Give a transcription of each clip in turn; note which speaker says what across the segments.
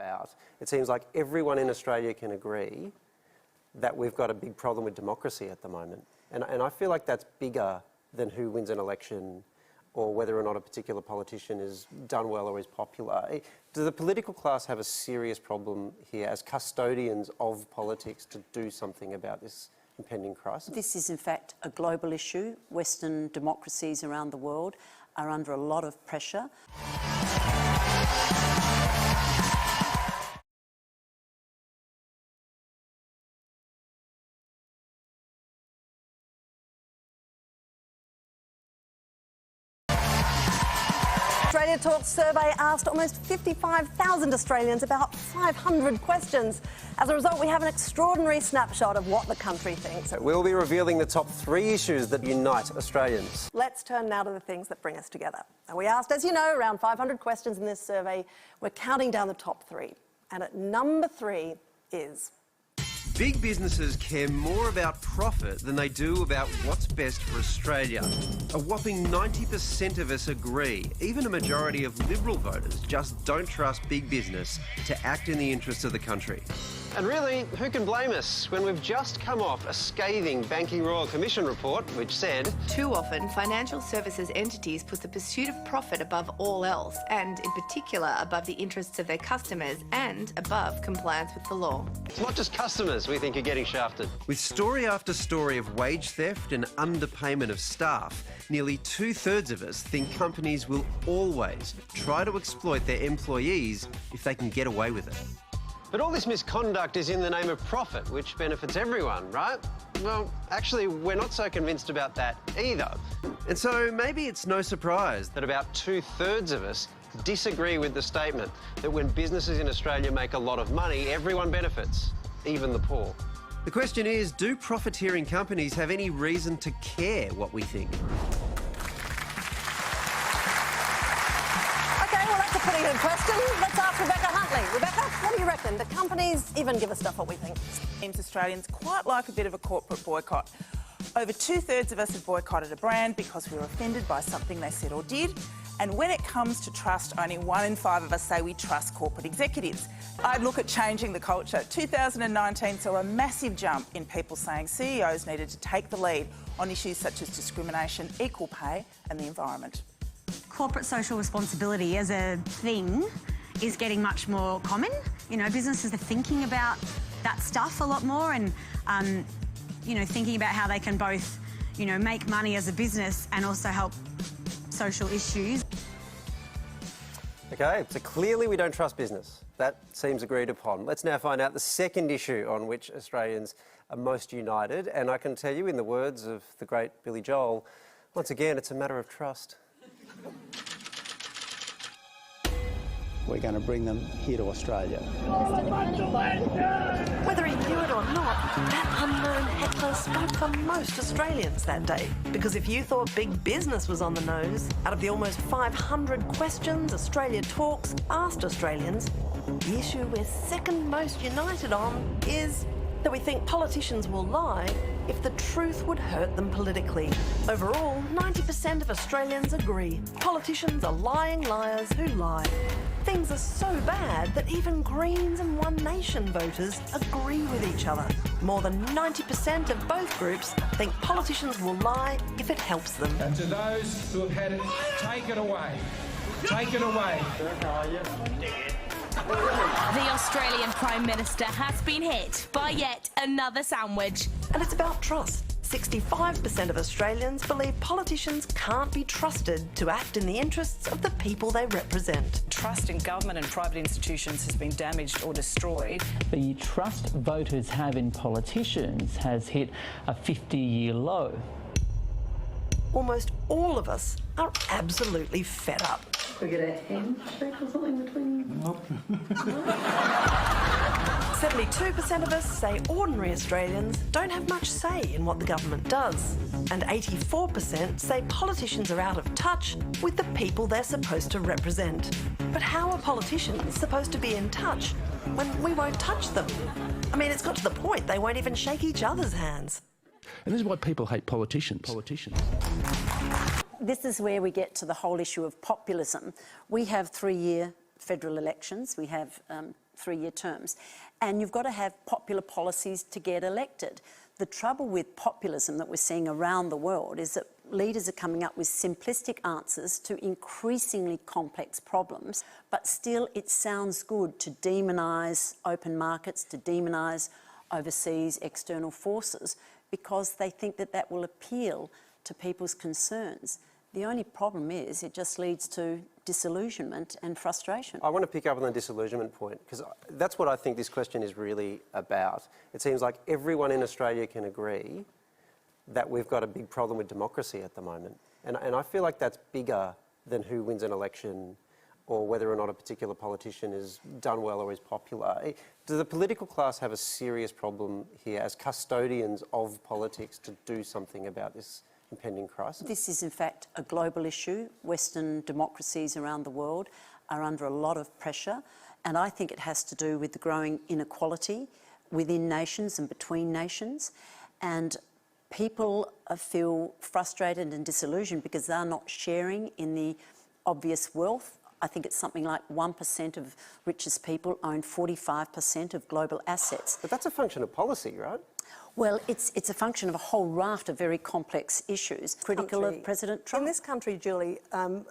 Speaker 1: about, it seems like everyone in Australia can agree that we've got a big problem with democracy at the moment. And I feel like that's bigger than who wins an election or whether or not a particular politician is done well or is popular. Does the political class have a serious problem here as custodians of politics to do something about this impending crisis?
Speaker 2: This is in fact a global issue. Western democracies around the world are under a lot of pressure.
Speaker 3: Australia Talks survey asked almost 55,000 Australians about 500 questions. As a result, we have an extraordinary snapshot of what the country thinks.
Speaker 1: We'll be revealing the top 3 issues that unite Australians.
Speaker 3: Let's turn now to the things that bring us together. And we asked, as you know, around 500 questions in this survey. We're counting down the top 3. And at number 3 is...
Speaker 1: Big businesses care more about profit than they do about what's best for Australia. A whopping 90% of us agree. Even a majority of Liberal voters just don't trust big business to act in the interests of the country. And really, who can blame us when we've just come off a scathing Banking Royal Commission report which said...
Speaker 4: Too often, financial services entities put the pursuit of profit above all else, and in particular above the interests of their customers and above compliance with the law.
Speaker 1: It's not just customers we think are getting shafted. With story after story of wage theft and underpayment of staff, nearly 2/3 of us think companies will always try to exploit their employees if they can get away with it. But all this misconduct is in the name of profit, which benefits everyone, right? Well, actually, we're not so convinced about that either. And so maybe it's no surprise that about 2/3 of us disagree with the statement that when businesses in Australia make a lot of money, everyone benefits, even the poor. The question is, do profiteering companies have any reason to care what we think?
Speaker 3: OK, well, that's a pretty good question. Let's ask Rebecca Huntley. Rebecca, what do you reckon? Do companies even give a stuff what we think?
Speaker 5: Seems Australians quite like a bit of a corporate boycott. Over 2/3 of us have boycotted a brand because we were offended by something they said or did. And when it comes to trust, only 1 in 5 of us say we trust corporate executives. I'd look at changing the culture. 2019 saw a massive jump in people saying CEOs needed to take the lead on issues such as discrimination, equal pay and the environment.
Speaker 6: Corporate social responsibility as a thing is getting much more common. You know, businesses are thinking about that stuff a lot more and, you know, thinking about how they can both, you know, make money as a business and also help social issues.
Speaker 1: OK, so clearly we don't trust business. That seems agreed upon. Let's now find out the second issue on which Australians are most united. And I can tell you, in the words of the great Billy Joel, once again, it's a matter of trust.
Speaker 7: We're going to bring them here to Australia.
Speaker 3: Whether he knew it or not, that unknown heckler spoke for most Australians that day. Because if you thought big business was on the nose, out of the almost 500 questions Australia Talks asked Australians, the issue we're second most united on is that we think politicians will lie if the truth would hurt them politically. Overall, 90% of Australians agree. Politicians are lying liars who lie. Things are so bad that even Greens and One Nation voters agree with each other. More than 90% of both groups think politicians will lie if it helps them.
Speaker 8: And to those who have had it taken away, take it away.
Speaker 9: The Australian Prime Minister has been hit by yet another sandwich.
Speaker 3: And it's about trust. 65% of Australians believe politicians can't be trusted to act in the interests of the people they represent.
Speaker 10: Trust in government and private institutions has been damaged or destroyed.
Speaker 11: The trust voters have in politicians has hit a 50-year low.
Speaker 3: Almost all of us are absolutely fed up.
Speaker 12: We get a handshake or something between?
Speaker 7: Nope.
Speaker 3: 72% of us say ordinary Australians don't have much say in what the government does. And 84% say politicians are out of touch with the people they're supposed to represent. But how are politicians supposed to be in touch when we won't touch them? I mean, it's got to the point they won't even shake each other's hands.
Speaker 13: And this is why people hate politicians.
Speaker 2: This is where we get to the whole issue of populism. We have 3-year federal elections. We have three-year terms. And you've got to have popular policies to get elected. The trouble with populism that we're seeing around the world is that leaders are coming up with simplistic answers to increasingly complex problems, but still it sounds good to demonise open markets, to demonise overseas external forces, because they think that that will appeal to people's concerns. The only problem is it just leads to disillusionment and frustration.
Speaker 1: I want to pick up on the disillusionment point, because that's what I think this question is really about. It seems like everyone in Australia can agree that we've got a big problem with democracy at the moment. And I feel like that's bigger than who wins an election or whether or not a particular politician is done well or is popular. Does the political class have a serious problem here as custodians of politics to do something about this impending crisis?
Speaker 2: This is in fact a global issue. Western democracies around the world are under a lot of pressure, and I think it has to do with the growing inequality within nations and between nations. And people feel frustrated and disillusioned because they're not sharing in the obvious wealth. I think it's something like 1% of richest people own 45% of global assets.
Speaker 1: But that's a function of policy, right?
Speaker 2: Well, it's a function of a whole raft of very complex issues, critical of President Trump.
Speaker 3: In this country, Julie,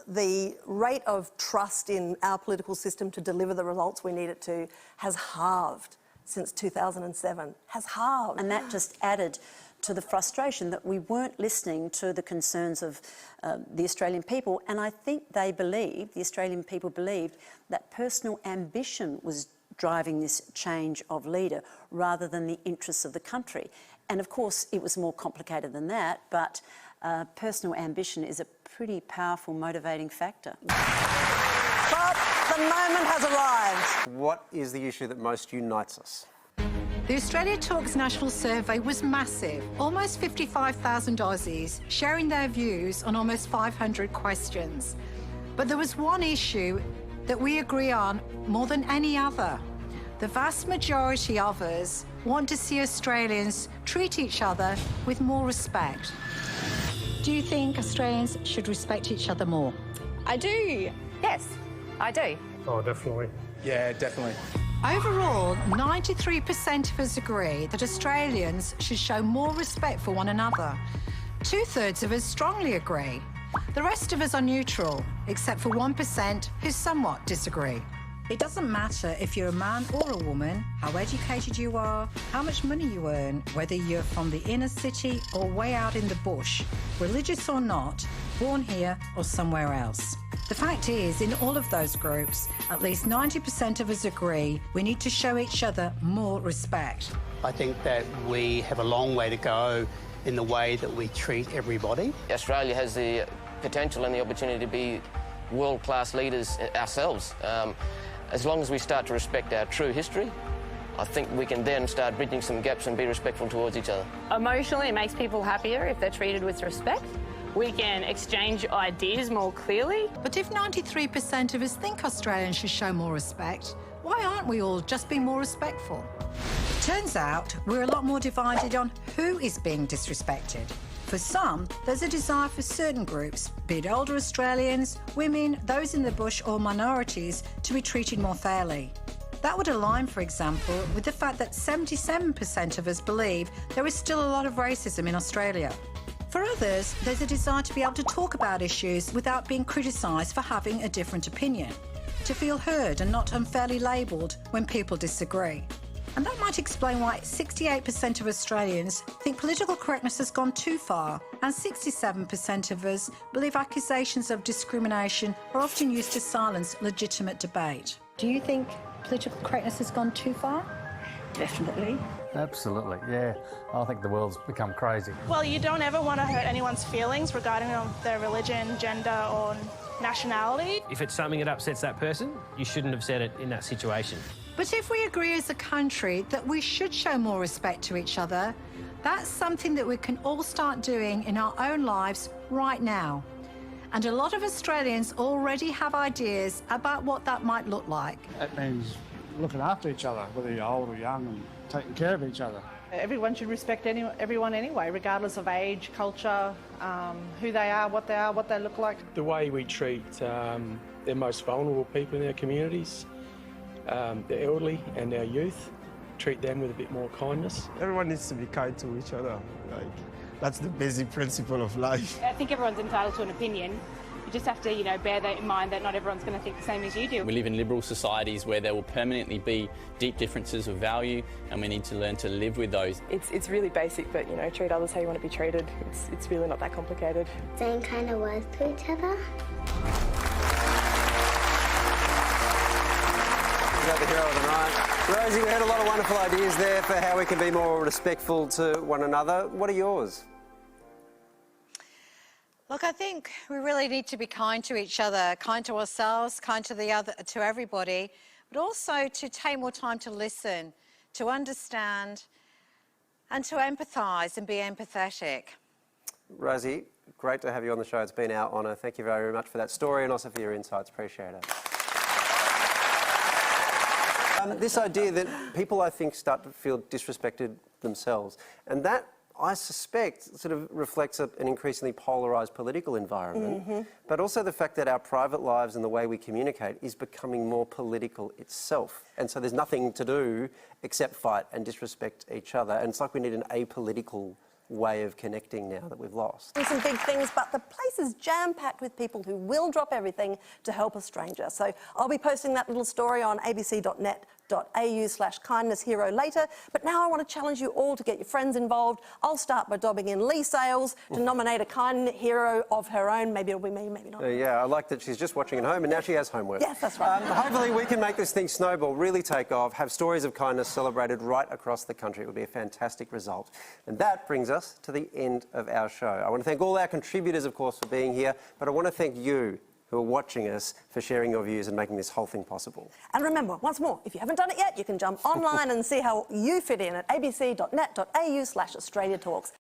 Speaker 3: the rate of trust in our political system to deliver the results we need it to has halved since 2007, has halved.
Speaker 2: And that just added to the frustration that we weren't listening to the concerns of the Australian people. And I think they believed, the Australian people believed, that personal ambition was driving this change of leader rather than the interests of the country. And of course, it was more complicated than that, but personal ambition is a pretty powerful motivating factor.
Speaker 3: But the moment has arrived.
Speaker 1: What is the issue that most unites us?
Speaker 14: The Australia Talks national survey was massive. Almost 55,000 Aussies sharing their views on almost 500 questions. But there was one issue that we agree on more than any other. The vast majority of us want to see Australians treat each other with more respect. Do you think Australians should respect each other more?
Speaker 15: I do. Yes, I do.
Speaker 8: Oh, definitely.
Speaker 13: Yeah, definitely.
Speaker 14: Overall, 93% of us agree that Australians should show more respect for one another. 2/3 of us strongly agree. The rest of us are neutral, except for 1% who somewhat disagree. It doesn't matter if you're a man or a woman, how educated you are, how much money you earn, whether you're from the inner city or way out in the bush, religious or not, born here or somewhere else. The fact is, in all of those groups, at least 90% of us agree we need to show each other more respect.
Speaker 7: I think that we have a long way to go in the way that we treat everybody.
Speaker 16: Australia has the potential and the opportunity to be world-class leaders ourselves. As long as we start to respect our true history, I think we can then start bridging some gaps and be respectful towards each other.
Speaker 15: Emotionally, it makes people happier if they're treated with respect. We can exchange ideas more clearly.
Speaker 14: But if 93% of us think Australians should show more respect, why aren't we all just being more respectful? Turns out we're a lot more divided on who is being disrespected. For some, there's a desire for certain groups, be it older Australians, women, those in the bush or minorities, to be treated more fairly. That would align, for example, with the fact that 77% of us believe there is still a lot of racism in Australia. For others, there's a desire to be able to talk about issues without being criticised for having a different opinion, to feel heard and not unfairly labelled when people disagree. And that might explain why 68% of Australians think political correctness has gone too far, and 67% of us believe accusations of discrimination are often used to silence legitimate debate. Do you think political correctness has gone too far?
Speaker 2: Definitely.
Speaker 17: Absolutely, yeah. I think the world's become crazy.
Speaker 18: Well, you don't ever want to hurt anyone's feelings regarding their religion, gender or nationality.
Speaker 19: If it's something that upsets that person, you shouldn't have said it in that situation.
Speaker 14: But if we agree as a country that we should show more respect to each other, that's something that we can all start doing in our own lives right now. And a lot of Australians already have ideas about what that might look like.
Speaker 20: That means looking after each other, whether you're old or young, and taking care of each other.
Speaker 10: Everyone should respect everyone anyway, regardless of age, culture, who they are, what they look like.
Speaker 8: The way we treat the most vulnerable people in our communities, the elderly and our youth, treat them with a bit more kindness.
Speaker 21: Everyone needs to be kind to each other. That's the basic principle of life.
Speaker 15: I think everyone's entitled to an opinion. You just have to, bear that in mind that not everyone's going to think the same as you do.
Speaker 22: We live in liberal societies where there will permanently be deep differences of value, and we need to learn to live with those.
Speaker 23: It's really basic, but, treat others how you want to be treated. It's really not that complicated.
Speaker 12: Saying kind of words to each other.
Speaker 1: The hero of the night. Rosie, we had a lot of wonderful ideas there for how we can be more respectful to one another. What are yours?
Speaker 24: Look, I think we really need to be kind to each other, kind to ourselves, kind to to everybody, but also to take more time to listen, to understand, and to empathise and be empathetic.
Speaker 1: Rosie, great to have you on the show. It's been our honour. Thank you very much for that story and also for your insights. Appreciate it. This idea that people, I think, start to feel disrespected themselves, and that, I suspect, sort of reflects an increasingly polarised political environment, but also the fact that our private lives and the way we communicate is becoming more political itself. And so there's nothing to do except fight and disrespect each other. And it's like we need an apolitical way of connecting now that we've lost.
Speaker 3: Some big things, but the place is jam-packed with people who will drop everything to help a stranger. So I'll be posting that little story on abc.net.au/kindness hero later. But now I want to challenge you all to get your friends involved. I'll start by dobbing in Lee Sales to nominate a kind hero of her own. Maybe it'll be me, maybe not.
Speaker 1: Yeah, I like that she's just watching at home and now she has homework.
Speaker 3: Yes, that's right.
Speaker 1: Hopefully we can make this thing snowball, really take off, have stories of kindness celebrated right across the country. It would be a fantastic result. And that brings us to the end of our show. I want to thank all our contributors, of course, for being here, but I want to thank you who are watching us for sharing your views and making this whole thing possible.
Speaker 3: And remember, once more, if you haven't done it yet, you can jump online and see how you fit in at abc.net.au/Australia Talks.